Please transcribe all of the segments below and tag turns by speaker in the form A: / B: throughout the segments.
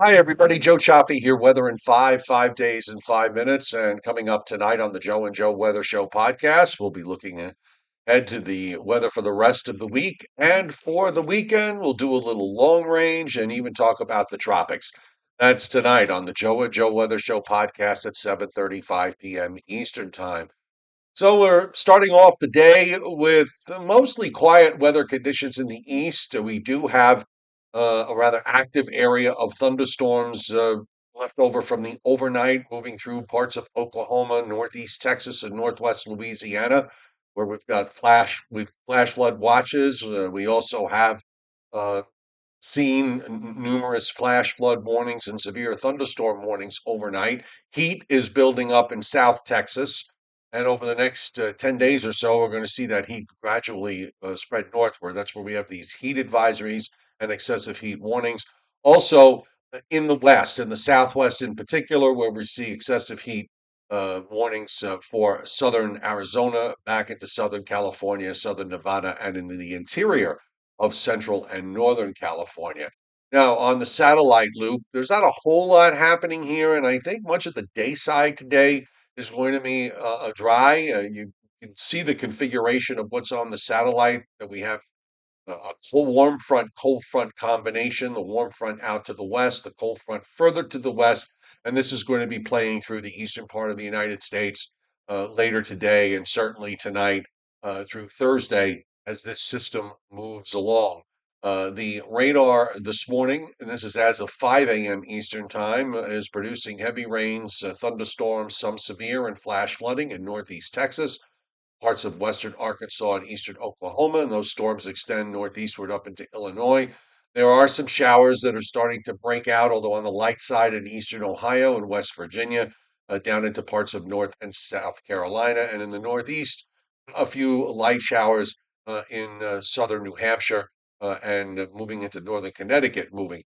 A: Hi, everybody. Joe Cioffi here. Weather in 5 days in 5 minutes. And coming up tonight on the Joe and Joe Weather Show podcast, we'll be looking ahead to the weather for the rest of the week. And for the weekend, we'll do a little long range and even talk about the tropics. That's tonight on the Joe and Joe Weather Show podcast at 7:35 p.m. Eastern Time. So we're starting off the day with mostly quiet weather conditions in the east. We do have a rather active area of thunderstorms left over from the overnight, moving through parts of Oklahoma, northeast Texas, and northwest Louisiana, where we've flash flood watches. We also have uh, seen numerous flash flood warnings and severe thunderstorm warnings overnight. Heat is building up in South Texas. And over the next 10 days or so, we're going to see that heat gradually spread northward. That's where we have these heat advisories and excessive heat warnings. Also, in the West, in the Southwest in particular, where we see excessive heat warnings for southern Arizona, back into southern California, southern Nevada, and in the interior of central and northern California. Now, on the satellite loop, there's not a whole lot happening here, and I think much of the day side today is going to be dry. You can see the configuration of what's on the satellite that we have a cold front combination, the warm front out to the west, the cold front further to the west, and this is going to be playing through the eastern part of the United States later today and certainly tonight through Thursday as this system moves along. The radar this morning, and this is as of 5 a.m. Eastern Time, is producing heavy rains, thunderstorms, some severe and flash flooding in northeast Texas, parts of western Arkansas and eastern Oklahoma, and those storms extend northeastward up into Illinois. There are some showers that are starting to break out, although on the light side in eastern Ohio and West Virginia, down into parts of North and South Carolina, and in the Northeast, a few light showers in southern New Hampshire and moving into northern Connecticut, moving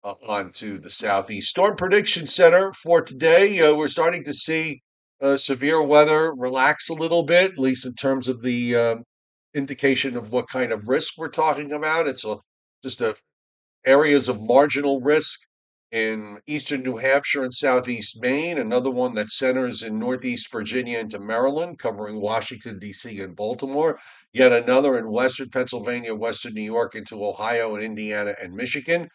A: on to the southeast. Storm Prediction Center for today, we're starting to see severe weather relax a little bit, at least in terms of the indication of what kind of risk we're talking about. Just areas of marginal risk in eastern New Hampshire and southeast Maine, another one that centers in northeast Virginia into Maryland, covering Washington, D.C. and Baltimore, yet another in western Pennsylvania, western New York into Ohio and Indiana and Michigan,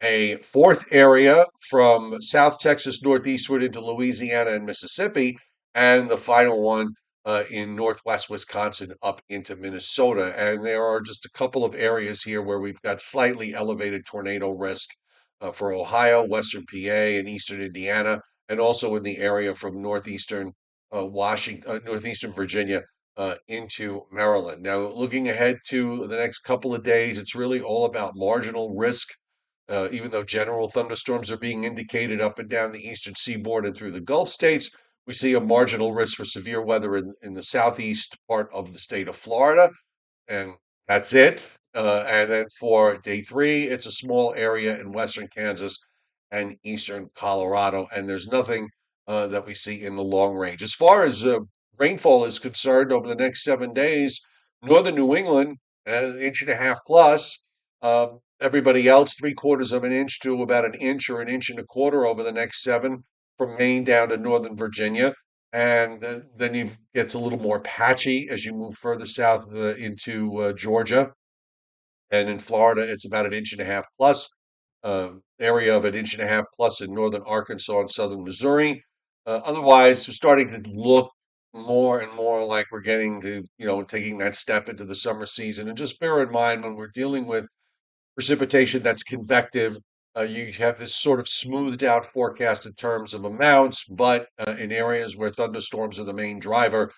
A: a fourth area from South Texas northeastward into Louisiana and Mississippi, and the final one in northwest Wisconsin up into Minnesota. And there are just a couple of areas here where we've got slightly elevated tornado risk for Ohio, western PA, and eastern Indiana, and also in the area from northeastern northeastern Virginia into Maryland. Now, looking ahead to the next couple of days, it's really all about marginal risk, even though general thunderstorms are being indicated up and down the eastern seaboard and through the Gulf states, we see a marginal risk for severe weather in the southeast part of the state of Florida. And that's it. And then for day three, it's a small area in western Kansas and eastern Colorado. And there's nothing that we see in the long range. As far as rainfall is concerned over the next 7 days, northern New England, an inch and a half plus. Everybody else, 3/4 of an inch to about an inch or an inch and a quarter over the next seven from Maine down to northern Virginia. And then it gets a little more patchy as you move further south into Georgia. And in Florida, it's about an inch and a half plus, area of an inch and a half plus in northern Arkansas and southern Missouri. Otherwise, we're starting to look more and more like we're getting to, taking that step into the summer season. And just bear in mind when we're dealing with precipitation that's convective. You have this sort of smoothed out forecast in terms of amounts, but in areas where thunderstorms are the main driver,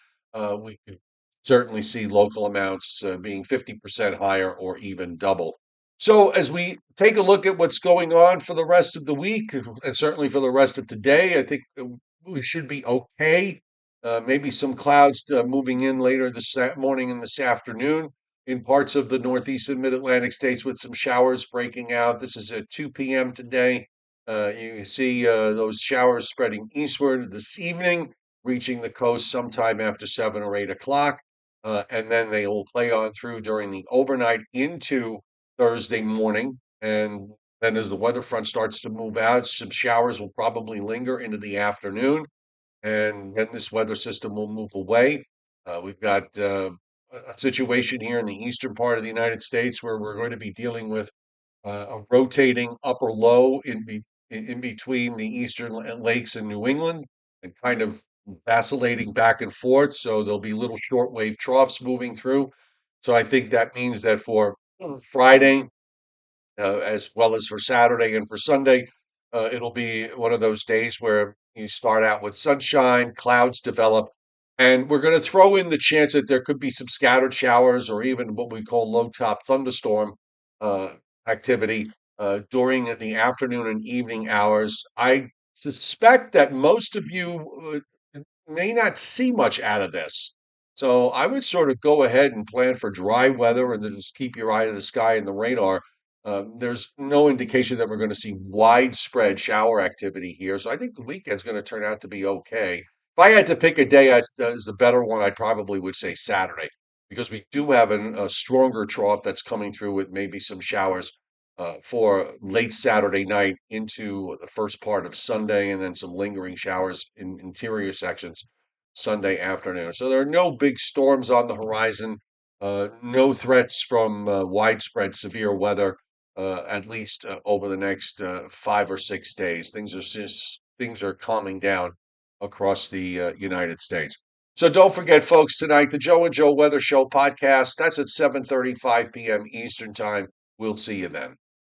A: we can certainly see local amounts being 50% higher or even double. So, as we take a look at what's going on for the rest of the week, and certainly for the rest of today, I think we should be okay. Maybe some clouds moving in later this morning and this afternoon in parts of the Northeast and Mid-Atlantic states with some showers breaking out. This is at 2 p.m. today. You see those showers spreading eastward this evening, reaching the coast sometime after 7 or 8 o'clock. And then they will play on through during the overnight into Thursday morning. And Then as the weather front starts to move out, some showers will probably linger into the afternoon, and then this weather system will move away. We've got a situation here in the eastern part of the United States where we're going to be dealing with a rotating upper low in between the eastern lakes in New England and kind of vacillating back and forth. So there'll be little shortwave troughs moving through. So I think that means that for Friday, as well as for Saturday and for Sunday. It'll be one of those days where you start out with sunshine, clouds develop, and we're going to throw in the chance that there could be some scattered showers or even what we call low top thunderstorm uh, activity during the afternoon and evening hours. I suspect that most of you may not see much out of this. So I would sort of go ahead and plan for dry weather and then just keep your eye to the sky and the radar. There's no indication that we're going to see widespread shower activity here. So I think the weekend's going to turn out to be okay. If I had to pick a day as the better one, I probably would say Saturday because we do have a stronger trough that's coming through with maybe some showers for late Saturday night into the first part of Sunday, and then some lingering showers in interior sections Sunday afternoon. So there are no big storms on the horizon, no threats from widespread severe weather, at least over the next 5 or 6 days. Things are calming down across the United States. So don't forget, folks, tonight the Joe and Joe Weather Show podcast. That's at 7:35 p.m. Eastern Time. We'll see you then.